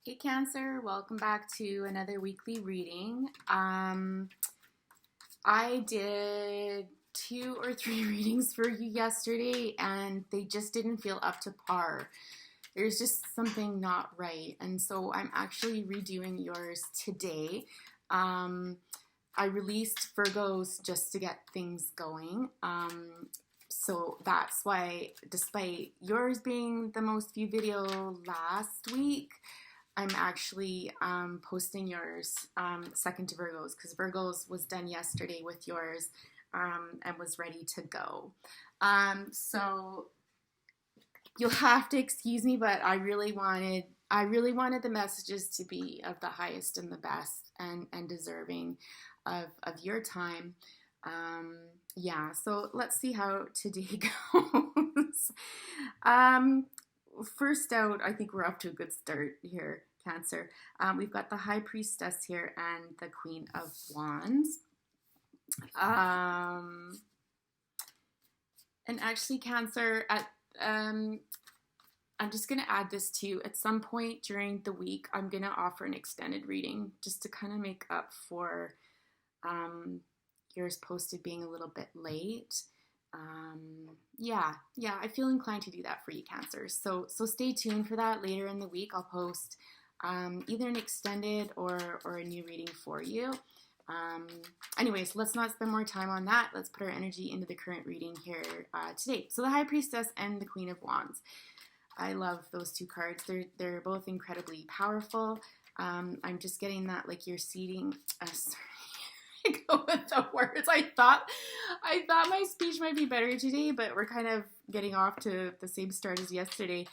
Hey Cancer, welcome back to another weekly reading. I did 2 or 3 readings for you yesterday and they just didn't feel up to par. There's just something not right. And so I'm actually redoing yours today. I released Virgos just to get things going. So that's why, despite yours being the most viewed video last week, I'm actually posting yours second to Virgos because Virgos was done yesterday with yours and was ready to go. So you'll have to excuse me, but I really wanted the messages to be of the highest and the best and deserving of your time. Yeah, so let's see how today goes. First out, I think we're up to a good start here, Cancer. We've got the High Priestess here and the Queen of Wands. And actually, Cancer, I'm just going to add this too. At some point during the week, I'm going to offer an extended reading just to kind of make up for yours posted being a little bit late. Yeah, I feel inclined to do that for you, Cancer. So stay tuned for that. Later in the week, I'll post either an extended or a new reading for you. Anyways, let's not spend more time on that. Let's put our energy into the current reading here today. So the High Priestess and the Queen of Wands. I love those two cards. They're both incredibly powerful. I'm just getting that like you're seating. Go with the words. I thought my speech might be better today, but we're kind of getting off to the same start as yesterday.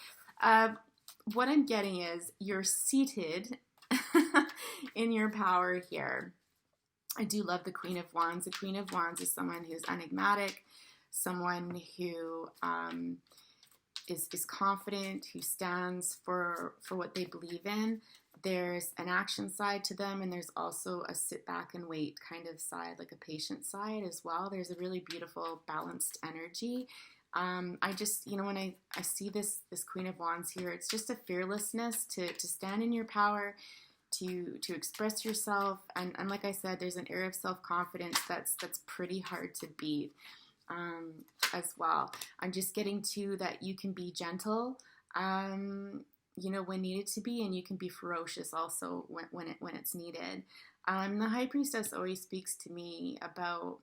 What I'm getting is you're seated in your power here. I do love the Queen of Wands. The Queen of Wands is someone who's enigmatic, someone who is confident, who stands for what they believe in. There's an action side to them, and there's also a sit back and wait kind of side, like a patient side as well. There's a really beautiful balanced energy. I just, when I see this Queen of Wands here, it's just a fearlessness to stand in your power, to express yourself, and like I said, there's an air of self-confidence that's pretty hard to beat as well. I'm just getting to that you can be gentle, when needed to be, and you can be ferocious also when it's needed. The High Priestess always speaks to me about,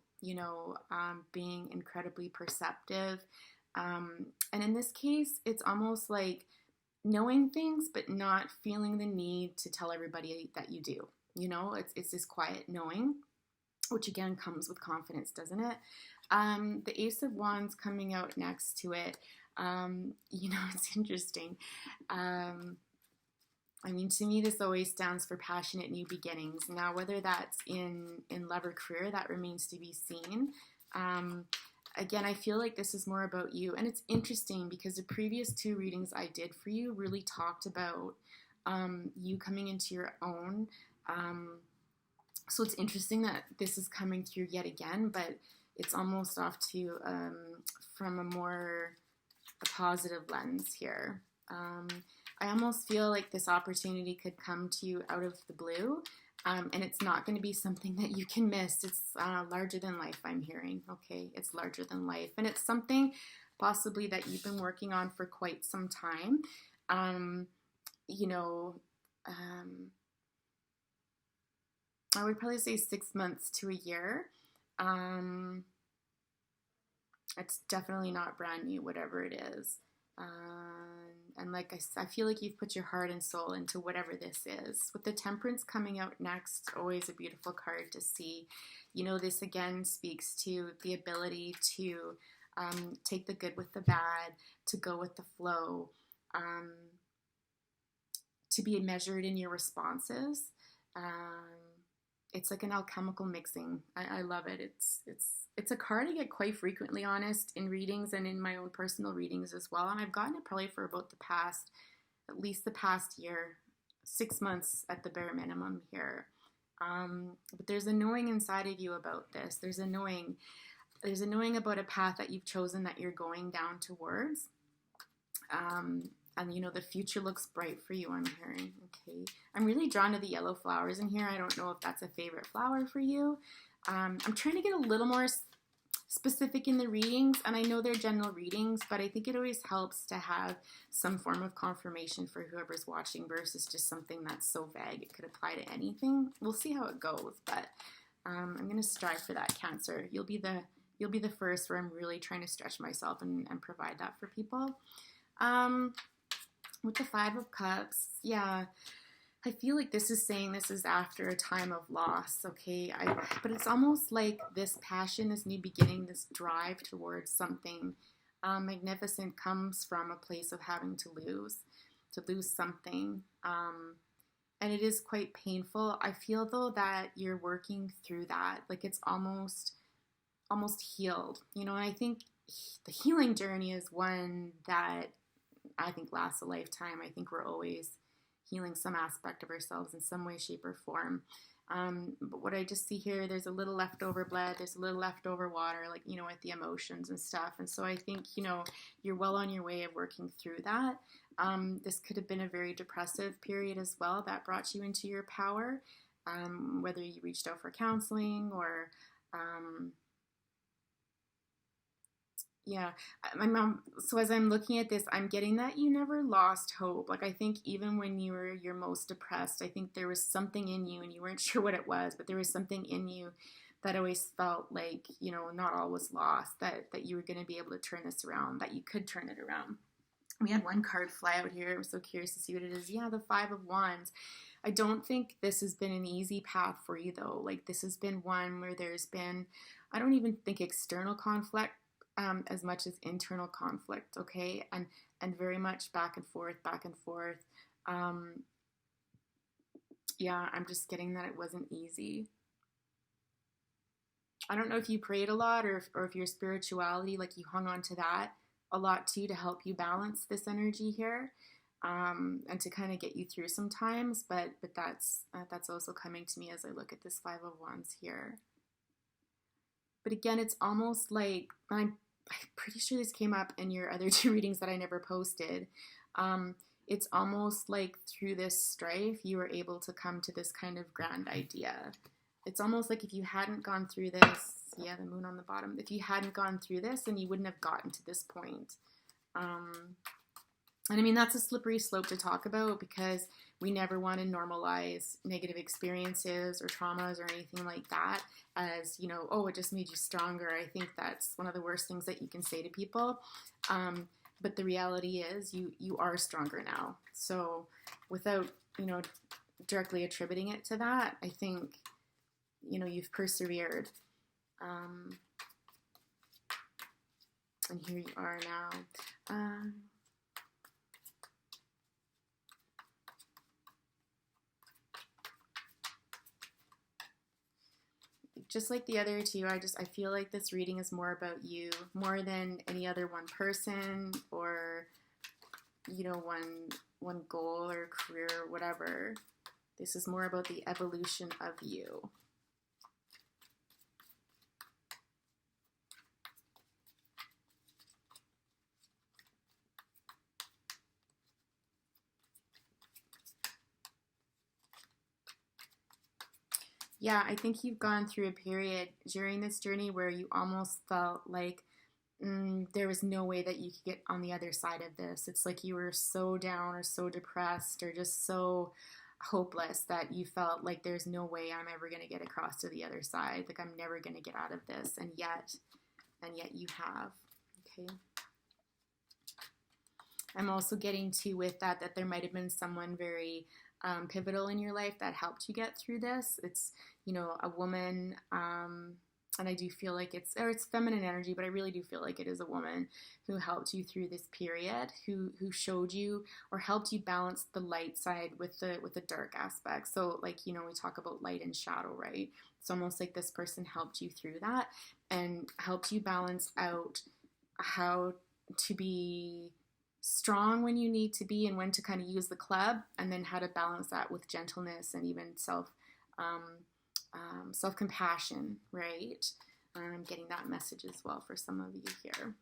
being incredibly perceptive. And in this case, it's almost like knowing things, but not feeling the need to tell everybody that you do. It's this quiet knowing, which again comes with confidence, doesn't it? The Ace of Wands coming out next to it. It's interesting. To me, this always stands for passionate new beginnings. Now, whether that's in love or career, that remains to be seen. Again, I feel like this is more about you. And it's interesting because the previous 2 readings I did for you really talked about you coming into your own. So it's interesting that this is coming through yet again, but it's almost off to from a more positive lens here. I almost feel like this opportunity could come to you out of the blue, and it's not going to be something that you can miss. It's larger than life, I'm hearing. Okay, it's larger than life, and it's something possibly that you've been working on for quite some time. I would probably say 6 months to a year. It's definitely not brand new, whatever it is. And like I feel like you've put your heart and soul into whatever this is. With the Temperance coming out next, always a beautiful card to see. This again speaks to the ability to take the good with the bad, to go with the flow, to be measured in your responses. It's like an alchemical mixing. I love it. It's a card I get quite frequently, honest, in readings and in my own personal readings as well. And I've gotten it probably for about at least the past year, 6 months at the bare minimum here. But there's a knowing inside of you about this. There's a knowing about a path that you've chosen that you're going down towards. And, you know, the future looks bright for you, I'm hearing. Okay. I'm really drawn to the yellow flowers in here. I don't know if that's a favorite flower for you. I'm trying to get a little more specific in the readings, and I know they're general readings, but I think it always helps to have some form of confirmation for whoever's watching versus just something that's so vague it could apply to anything. We'll see how it goes, but I'm going to strive for that, Cancer. You'll be the first where I'm really trying to stretch myself and provide that for people. With the Five of Cups, yeah, I feel like this is saying this is after a time of loss, okay? But it's almost like this passion, this new beginning, this drive towards something magnificent comes from a place of having to lose something. And it is quite painful. I feel, though, that you're working through that. Like, it's almost healed, you know? And I think the healing journey is one that I think lasts a lifetime. I think we're always healing some aspect of ourselves in some way, shape, or form. But what I just see here, there's a little leftover blood, there's a little leftover water, like, you know, with the emotions and stuff. And so I think, you know, you're well on your way of working through that. This could have been a very depressive period as well that brought you into your power, whether you reached out for counseling or yeah, my mom. So as I'm looking at this, I'm getting that you never lost hope. Like, I think even when you were your most depressed, I think there was something in you, and you weren't sure what it was, but there was something in you that always felt like, you know, not all was lost. That you were going to be able to turn this around. That you could turn it around. We had one card fly out here. I'm so curious to see what it is. Yeah, the Five of Wands. I don't think this has been an easy path for you, though. Like, this has been one where there's been, I don't even think external conflict as much as internal conflict, okay? And very much back and forth. Yeah, I'm just getting that it wasn't easy. I don't know if you prayed a lot or if your spirituality, like, you hung on to that a lot too to help you balance this energy here, and to kind of get you through some times. But that's also coming to me as I look at this Five of Wands here. But again, it's almost like, I'm pretty sure this came up in your other two readings that I never posted. It's almost like through this strife, you were able to come to this kind of grand idea. It's almost like if you hadn't gone through this, yeah, the moon on the bottom, if you hadn't gone through this, then you wouldn't have gotten to this point. And I mean, that's a slippery slope to talk about because we never want to normalize negative experiences or traumas or anything like that as, you know, oh, it just made you stronger. I think that's one of the worst things that you can say to people. But the reality is you are stronger now. So without, you know, directly attributing it to that, I think, you know, you've persevered. And here you are now. Just like the other two, I feel like this reading is more about you, more than any other one person or, you know, one goal or career or whatever. This is more about the evolution of you. Yeah, I think you've gone through a period during this journey where you almost felt like there was no way that you could get on the other side of this. It's like you were so down or so depressed or just so hopeless that you felt like there's no way I'm ever going to get across to the other side. Like, I'm never going to get out of this. And yet you have. Okay. I'm also getting to with that there might have been someone very pivotal in your life that helped you get through this. It's, you know, a woman, and I do feel like it's feminine energy, but I really do feel like it is a woman who helped you through this period, who showed you or helped you balance the light side with the dark aspect. So, like, you know, we talk about light and shadow, right? It's almost like this person helped you through that and helped you balance out how to be strong when you need to be and when to kind of use the club, and then how to balance that with gentleness and even self-compassion, right? I'm getting that message as well for some of you here.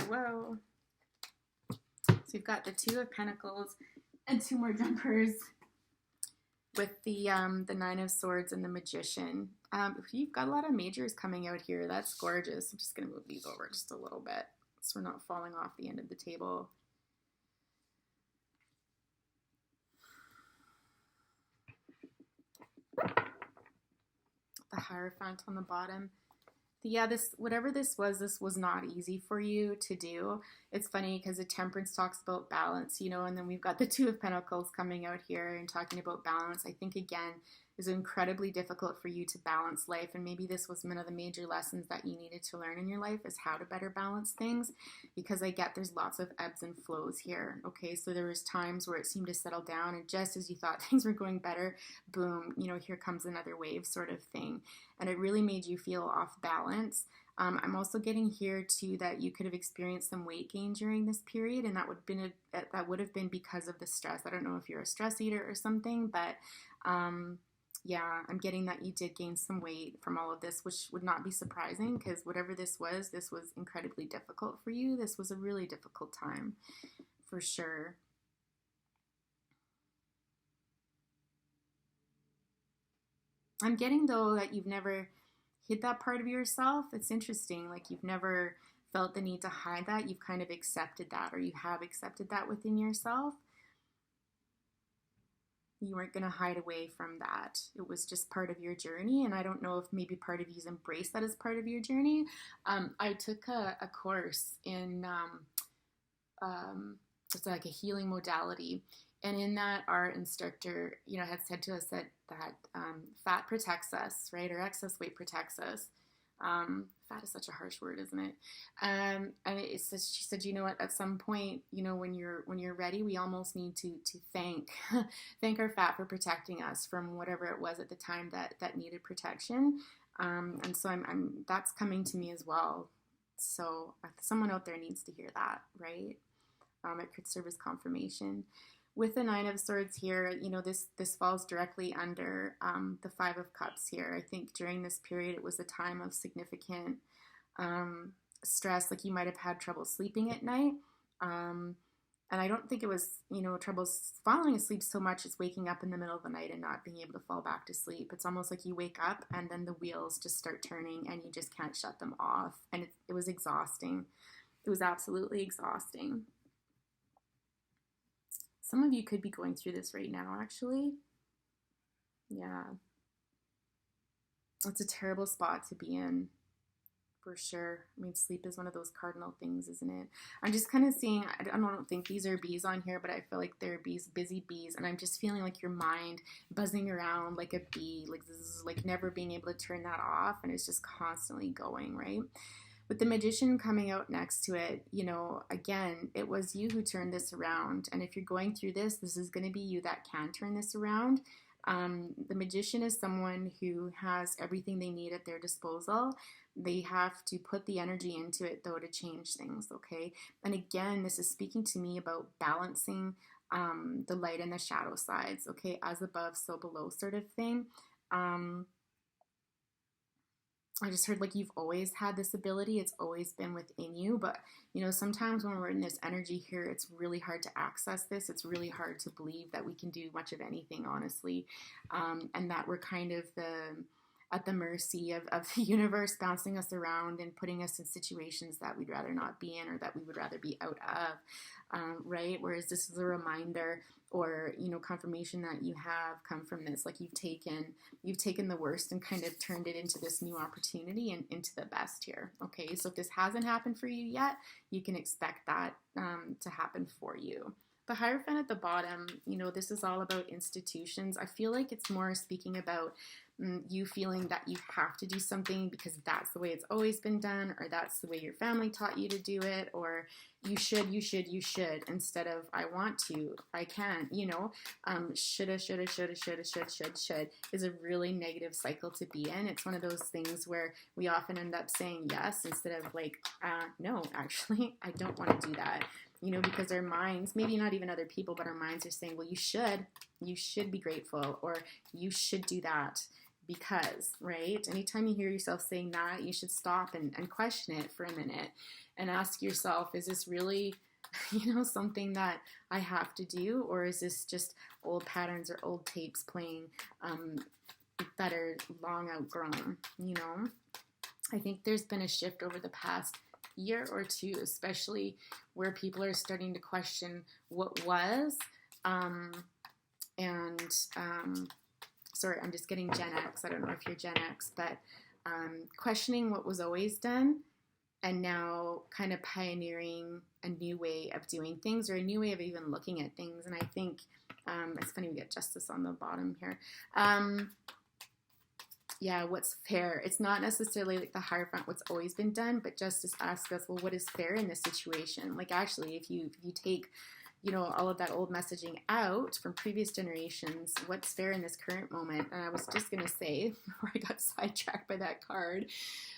Whoa. So we've got the Two of Pentacles and two more jumpers with the Nine of Swords and the Magician. You've got a lot of majors coming out here. That's gorgeous. I'm just going to move these over just a little bit so we're not falling off the end of the table. The Hierophant on the bottom. Yeah, whatever this was not easy for you to do. It's funny because the Temperance talks about balance, you know, and then we've got the Two of Pentacles coming out here and talking about balance. I think, again, is incredibly difficult for you to balance life, and maybe this was one of the major lessons that you needed to learn in your life, is how to better balance things, because I get there's lots of ebbs and flows here. Okay, so there was times where it seemed to settle down, and just as you thought things were going better, boom, you know, here comes another wave sort of thing, and it really made you feel off balance. I'm also getting here too that you could have experienced some weight gain during this period, and that would have been because of the stress. I don't know if you're a stress eater or something, but yeah, I'm getting that you did gain some weight from all of this, which would not be surprising because whatever this was incredibly difficult for you. This was a really difficult time for sure. I'm getting, though, that you've never hid that part of yourself. It's interesting. Like, you've never felt the need to hide that. You've kind of accepted that, or you have accepted that within yourself. You weren't going to hide away from that. It was just part of your journey. And I don't know if maybe part of you's embraced that as part of your journey. I took a course in, it's like a healing modality. And in that, our instructor, you know, had said to us that fat protects us, right? Or excess weight protects us. Fat is such a harsh word, isn't it? And she said, you know what? At some point, you know, when you're ready, we almost need to thank our fat for protecting us from whatever it was at the time that needed protection. And so that's coming to me as well. So someone out there needs to hear that, right? It could serve as confirmation. With the Nine of Swords here, you know, this falls directly under the Five of Cups here. I think during this period, it was a time of significant stress. Like, you might have had trouble sleeping at night. And I don't think it was, you know, trouble falling asleep so much as waking up in the middle of the night and not being able to fall back to sleep. It's almost like you wake up and then the wheels just start turning and you just can't shut them off. And it was exhausting. It was absolutely exhausting. Some of you could be going through this right now, actually. Yeah. It's a terrible spot to be in, for sure. I mean, sleep is one of those cardinal things, isn't it? I'm just kind of seeing, I don't think these are bees on here, but I feel like they're busy bees, and I'm just feeling like your mind buzzing around like a bee, like zzz, like never being able to turn that off, and it's just constantly going, right? With the Magician coming out next to it, you know, again, it was you who turned this around. And if you're going through this is going to be you that can turn this around. The Magician is someone who has everything they need at their disposal. They have to put the energy into it, though, to change things, okay? And again, this is speaking to me about balancing the light and the shadow sides, okay? As above, so below sort of thing. I just heard like you've always had this ability. It's always been within you. But, you know, sometimes when we're in this energy here, it's really hard to access this. It's really hard to believe that we can do much of anything, honestly. And that we're kind of at the mercy of the universe bouncing us around and putting us in situations that we'd rather not be in or that we would rather be out of, right? Whereas this is a reminder or, you know, confirmation that you have come from this. Like you've taken the worst and kind of turned it into this new opportunity and into the best here. Okay, so if this hasn't happened for you yet, you can expect that to happen for you. The Hierophant at the bottom, you know, this is all about institutions. I feel like it's more speaking about you feeling that you have to do something because that's the way it's always been done, or that's the way your family taught you to do it, or you should, instead of I want to, I can, you know, should is a really negative cycle to be in. It's one of those things where we often end up saying yes instead of like, no, actually, I don't want to do that. You know, because our minds, maybe not even other people, but our minds are saying, well, you should be grateful, or you should do that because, right? Anytime you hear yourself saying that, you should stop and question it for a minute and ask yourself, is this really something that I have to do, or is this just old patterns or old tapes playing um, that are long outgrown? I think there's been a shift over the past year or two, especially where people are starting to question what was. Um, and sorry, I'm just getting Gen X. I don't know if you're Gen X, but questioning what was always done and now kind of pioneering a new way of doing things or a new way of even looking at things. And I think it's funny we get justice on the bottom here. Yeah, what's fair? It's not necessarily like the hierophant, what's always been done, but justice asks us, well, what is fair in this situation? Like, actually, if you take all of that old messaging out from previous generations, what's fair in this current moment? And I was just going to say, before I got sidetracked by that card,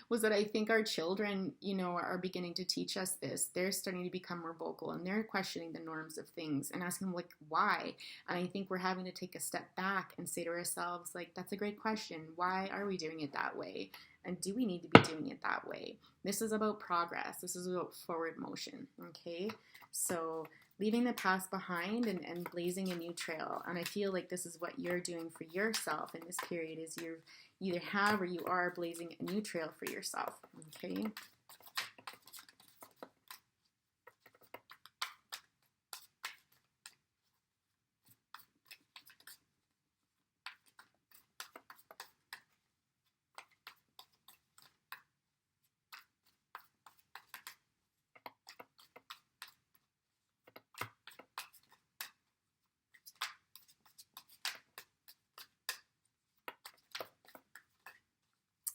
was that I think our children, are beginning to teach us this. They're starting to become more vocal and they're questioning the norms of things and asking, like, why? And I think we're having to take a step back and say to ourselves, like, that's a great question. Why are we doing it that way? And do we need to be doing it that way? This is about progress. This is about forward motion, okay? So leaving the past behind and blazing a new trail. And I feel like this is what you're doing for yourself in this period, is you either have or you are blazing a new trail for yourself, okay?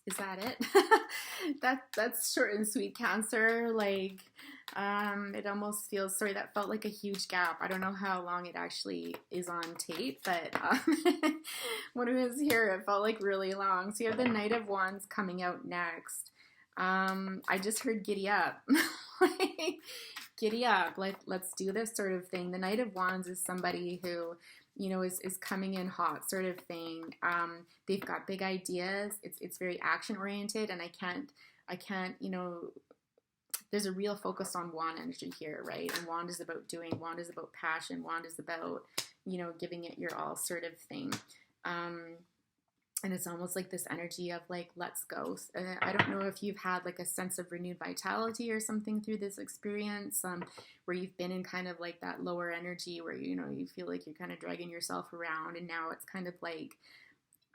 Is that it? That's short and sweet, Cancer. Like, it almost feels, sorry, that felt like a huge gap. I don't know how long it actually is on tape, but when it was here, it felt like really long. So you have the Knight of Wands coming out next. I just heard giddy up. Like, giddy up. Like, let's do this sort of thing. The Knight of Wands is somebody who is coming in hot sort of thing. They've got big ideas. It's very action oriented, and I can't, there's a real focus on wand energy here, right? And wand is about doing, wand is about passion, wand is about, giving it your all sort of thing. And it's almost like this energy of like, let's go. I don't know if you've had like a sense of renewed vitality or something through this experience, where you've been in kind of like that lower energy where, you feel like you're kind of dragging yourself around, and now it's kind of like,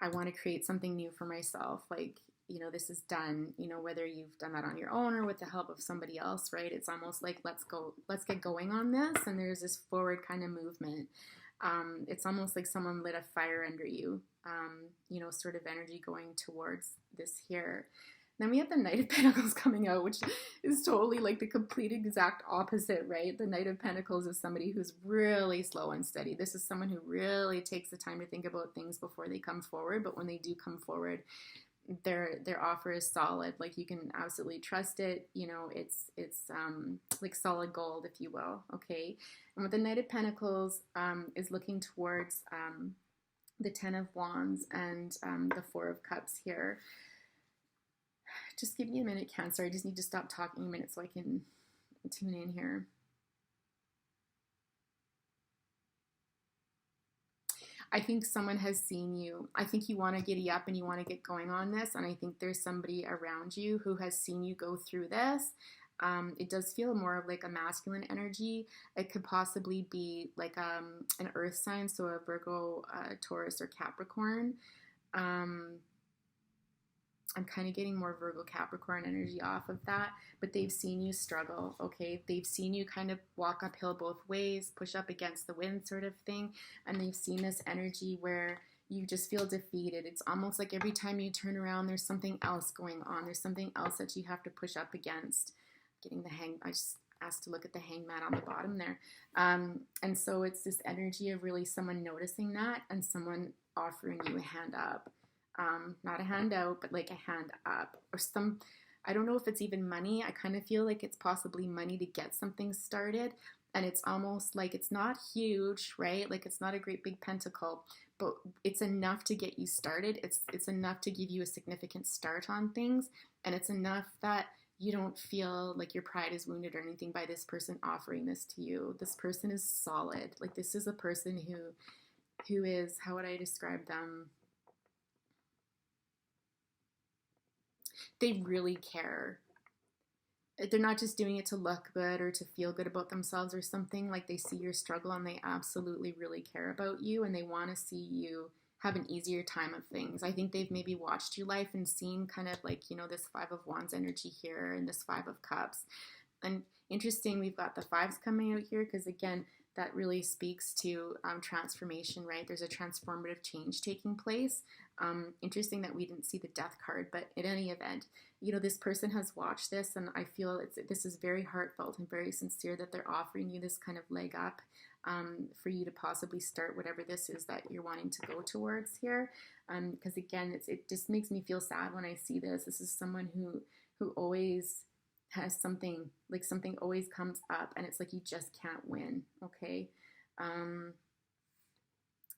I want to create something new for myself. Like, this is done, whether you've done that on your own or with the help of somebody else, right? It's almost like, let's get going on this. And there's this forward kind of movement. It's almost like someone lit a fire under you, sort of energy going towards this here. Then we have the Knight of Pentacles coming out, which is totally like the complete exact opposite, right? The Knight of Pentacles is somebody who's really slow and steady. This is someone who really takes the time to think about things before they come forward. But when they do come forward, their offer is solid. Like, you can absolutely trust it. It's like solid gold, if you will. Okay. And what the Knight of Pentacles is looking towards the Ten of Wands and the Four of Cups here. Just give me a minute, Cancer. I just need to stop talking a minute so I can tune in here. I think someone has seen you. I think you want to giddy up and you want to get going on this. And I think there's somebody around you who has seen you go through this. It does feel more of like a masculine energy. It could possibly be like an earth sign, so a Virgo, Taurus, or Capricorn. I'm kind of getting more Virgo Capricorn energy off of that, but they've seen you struggle, okay? They've seen you kind of walk uphill both ways, push up against the wind sort of thing, and they've seen this energy where you just feel defeated. It's almost like every time you turn around, there's something else going on. There's something else that you have to push up against. I just asked to look at the Hangman on the bottom there. And so it's this energy of really someone noticing that and someone offering you a hand up. Not a handout, but like a hand up, or I don't know if it's even money. I kind of feel like it's possibly money to get something started. And it's almost like it's not huge, right? Like, it's not a great big pentacle, but it's enough to get you started. It's enough to give you a significant start on things. And it's enough that you don't feel like your pride is wounded or anything by this person offering this to you. This person is solid. Like, this is a person who is, how would I describe them? They really care. They're not just doing it to look good or to feel good about themselves or something. Like, they see your struggle and they absolutely really care about you, and they want to see you have an easier time of things. I think they've maybe watched your life and seen kind of like, this Five of Wands energy here and this Five of Cups. And interesting, we've got the fives coming out here because, again, that really speaks to transformation, right? There's a transformative change taking place. Interesting that we didn't see the Death card, but in any event, this person has watched this, and I feel this is very heartfelt and very sincere that they're offering you this kind of leg up for you to possibly start whatever this is that you're wanting to go towards here. Because again, it just makes me feel sad when I see this. This is someone who always has something always comes up, and it's like you just can't win. Okay.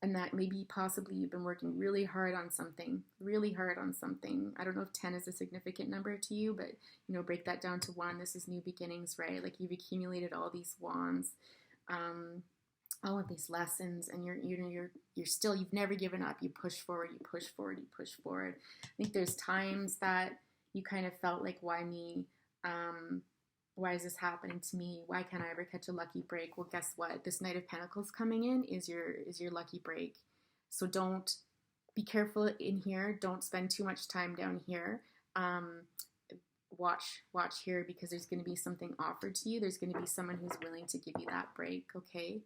And that maybe possibly you've been working really hard on something. I don't know if 10 is a significant number to you, but break that down to 1. This is new beginnings, right? Like, you've accumulated all these wands, all of these lessons, and you're still, you've never given up. You push forward. I think there's times that you kind of felt like, why me? Why is this happening to me? Why can't I ever catch a lucky break? Well, guess what? This Knight of Pentacles coming in is your lucky break. So don't, be careful in here. Don't spend too much time down here. Watch here, because there's going to be something offered to you. There's going to be someone who's willing to give you that break. Okay.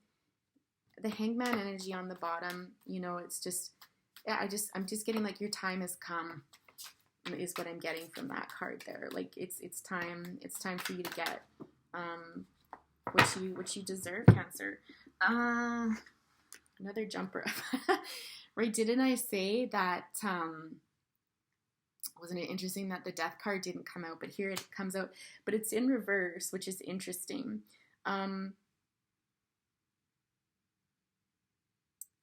The Hangman energy on the bottom, it's just, yeah, I'm just getting like your time has come, is what I'm getting from that card there. Like, it's time for you to get what you deserve, Cancer. Another jumper. Right, didn't I say that wasn't it interesting that the Death card didn't come out, but here it comes out, but it's in reverse, which is interesting. And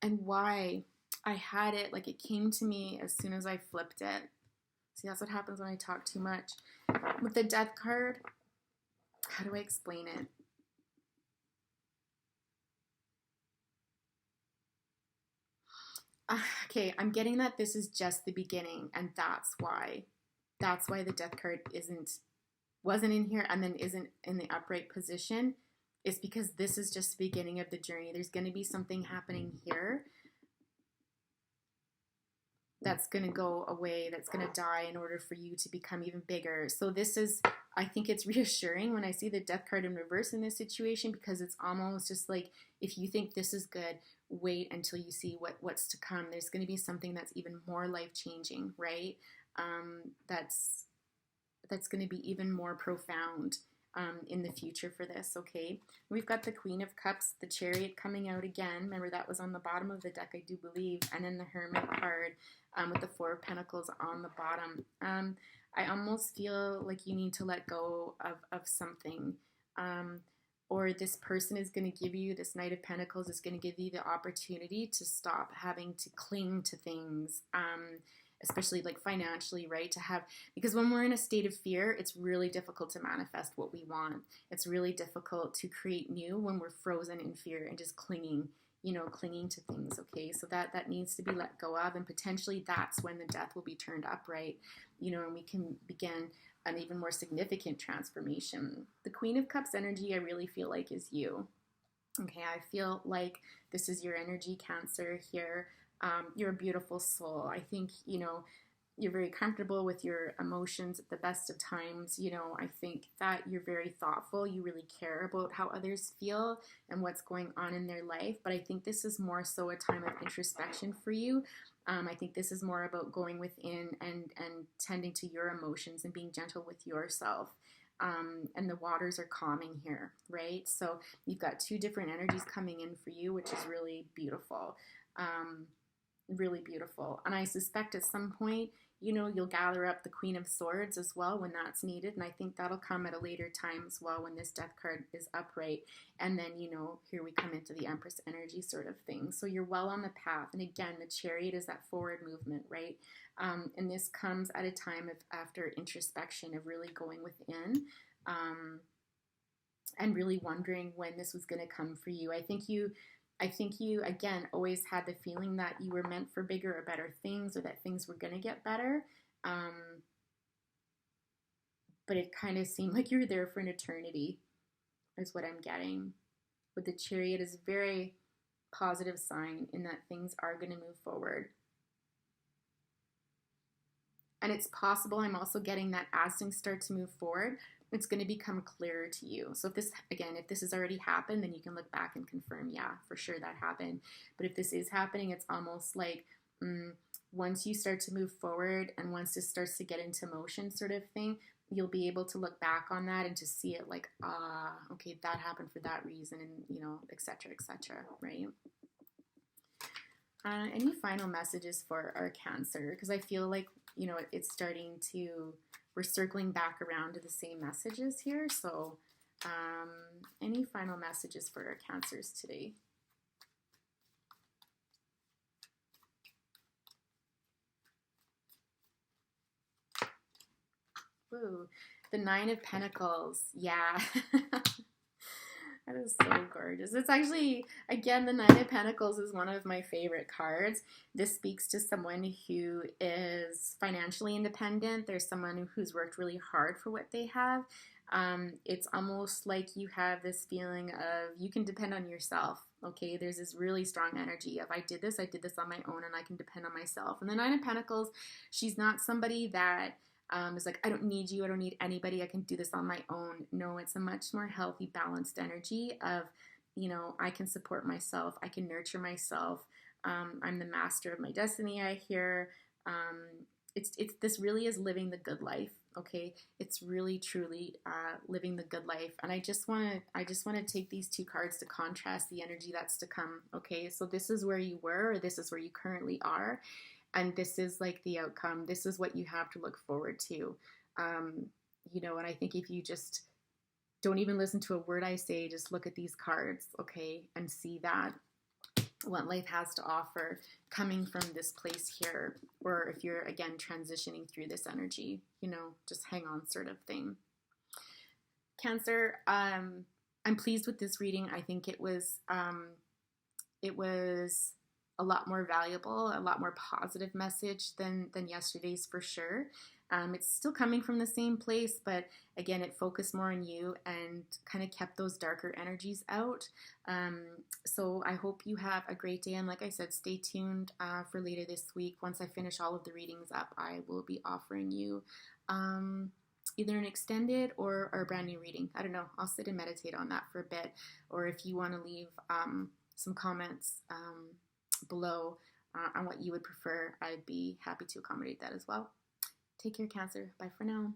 why I had it, like, it came to me as soon as I flipped it. See, that's what happens when I talk too much. With the Death card, how do I explain it? Okay, I'm getting that this is just the beginning, and that's why the Death card wasn't in here and then isn't in the upright position. It's because this is just the beginning of the journey. There's going to be something happening here that's going to go away, that's going to die in order for you to become even bigger. So this is, I think it's reassuring when I see the Death card in reverse in this situation, because it's almost just like, if you think this is good, wait until you see what's to come. There's going to be something that's even more life-changing, right? That's going to be even more profound in the future for this, okay? We've got the Queen of Cups, the Chariot coming out again. Remember, that was on the bottom of the deck, I do believe. And then the Hermit card with the Four of Pentacles on the bottom. I almost feel like you need to let go of something. Or this person is going to give you, this Knight of Pentacles is going to give you the opportunity to stop having to cling to things, especially like financially, right? Because when we're in a state of fear, it's really difficult to manifest what we want. It's really difficult to create new when we're frozen in fear and just clinging to things, okay? So that needs to be let go of, and potentially that's when the Death will be turned upright, and we can begin an even more significant transformation. The Queen of Cups energy, I really feel like, is you. Okay, I feel like this is your energy, Cancer, here. You're a beautiful soul. I think, you're very comfortable with your emotions at the best of times. I think that you're very thoughtful. You really care about how others feel and what's going on in their life. But I think this is more so a time of introspection for you. I think this is more about going within and tending to your emotions and being gentle with yourself. And the waters are calming here, right? So you've got two different energies coming in for you, which is really beautiful. Really beautiful. And I suspect at some point, you'll gather up the Queen of Swords as well when that's needed. And I think that'll come at a later time as well when this Death card is upright. And then, here we come into the Empress energy sort of thing. So you're well on the path. And again, the Chariot is that forward movement, right? And this comes at a time of after introspection, of really going within. And really wondering when this was going to come for you. I think you again always had the feeling that you were meant for bigger or better things, or that things were going to get better. But it kind of seemed like you were there for an eternity, is what I'm getting. But the Chariot is a very positive sign in that things are going to move forward. And it's possible, I'm also getting that as things start to move forward, it's going to become clearer to you. So if this has already happened, then you can look back and confirm, yeah, for sure that happened. But if this is happening, it's almost like once you start to move forward and once this starts to get into motion sort of thing, you'll be able to look back on that and to see it like, okay, that happened for that reason, and, et cetera, right? Any final messages for our Cancer? Because I feel like, it's starting to, we're circling back around to the same messages here. So any final messages for our Cancers today? Ooh, the Nine of Pentacles. Yeah. That is so gorgeous. It's actually, again, the Nine of Pentacles is one of my favorite cards. This speaks to someone who is financially independent. There's someone who's worked really hard for what they have. It's almost like you have this feeling of you can depend on yourself. Okay, there's this really strong energy of I did this on my own, and I can depend on myself. And the Nine of Pentacles, she's not somebody that is like, I don't need you, I don't need anybody, I can do this on my own. No, it's a much more healthy, balanced energy of, I can support myself, I can nurture myself, I'm the master of my destiny, I hear. This really is living the good life, okay? It's really, truly living the good life. And I just want to take these two cards to contrast the energy that's to come, okay? So this is where you were, or this is where you currently are. And this is like the outcome. This is what you have to look forward to. And I think if you just don't even listen to a word I say, just look at these cards, okay, and see that what life has to offer coming from this place here. Or if you're, again, transitioning through this energy, just hang on sort of thing. Cancer, I'm pleased with this reading. I think it was a lot more valuable, a lot more positive message than yesterday's for sure. It's still coming from the same place, but again, it focused more on you and kind of kept those darker energies out. So I hope you have a great day. And like I said, stay tuned for later this week. Once I finish all of the readings up, I will be offering you either an extended or a brand new reading. I don't know. I'll sit and meditate on that for a bit. Or if you want to leave some comments below on what you would prefer, I'd be happy to accommodate that as well. Take care, Cancer. Bye for now.